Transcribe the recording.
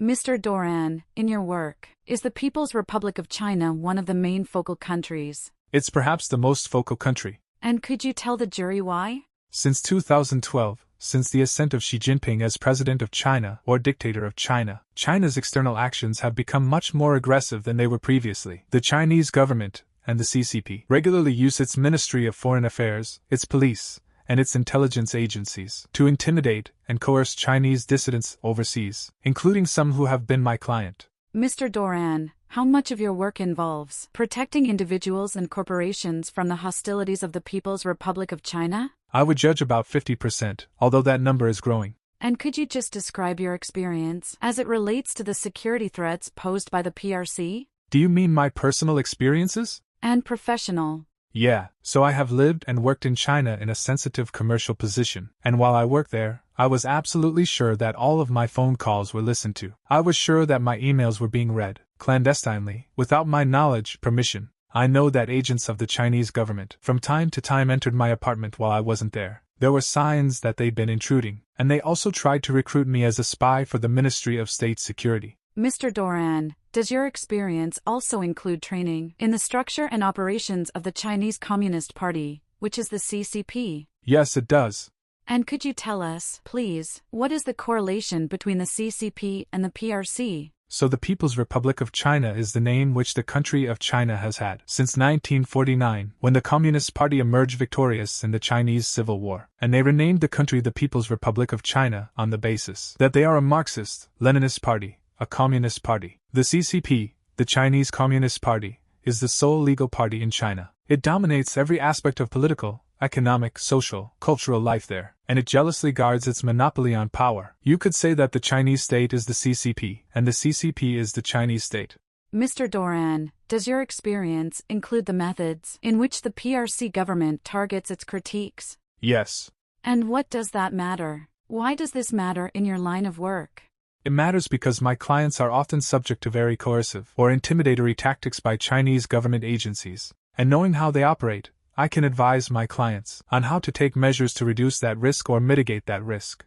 Mr. Doran, in your work, is the People's Republic of China one of the main focal countries? It's perhaps the most focal country. And could you tell the jury why? Since 2012, since the ascent of Xi Jinping as President of China or Dictator of China, China's external actions have become much more aggressive than they were previously. The Chinese government and the CCP regularly use its Ministry of Foreign Affairs, its police, and its intelligence agencies to intimidate and coerce Chinese dissidents overseas, including some who have been my client. Mr. Doran, how much of your work involves protecting individuals and corporations from the hostilities of the People's Republic of China? I would judge about 50%, although that number is growing. And could you just describe your experience as it relates to the security threats posed by the PRC? Do you mean my personal experiences? And professional. Yeah, so I have lived and worked in China in a sensitive commercial position, and while I worked there, I was absolutely sure that all of my phone calls were listened to. I was sure that my emails were being read, clandestinely, without my knowledge, permission. I know that agents of the Chinese government from time to time entered my apartment while I wasn't there. There were signs that they'd been intruding, and they also tried to recruit me as a spy for the Ministry of State Security. Mr. Doran, does your experience also include training in the structure and operations of the Chinese Communist Party, which is the CCP? Yes, it does. And could you tell us, please, what is the correlation between the CCP and the PRC? So the People's Republic of China is the name which the country of China has had since 1949, when the Communist Party emerged victorious in the Chinese Civil War, and they renamed the country the People's Republic of China on the basis that they are a Marxist, Leninist party, a communist party. The CCP, the Chinese Communist Party, is the sole legal party in China. It dominates every aspect of political, economic, social, cultural life there, and it jealously guards its monopoly on power. You could say that the Chinese state is the CCP, and the CCP is the Chinese state. Mr. Doran, does your experience include the methods in which the PRC government targets its critiques? Yes. And what does that matter? Why does this matter in your line of work? It matters because my clients are often subject to very coercive or intimidatory tactics by Chinese government agencies, and knowing how they operate, I can advise my clients on how to take measures to reduce that risk or mitigate that risk.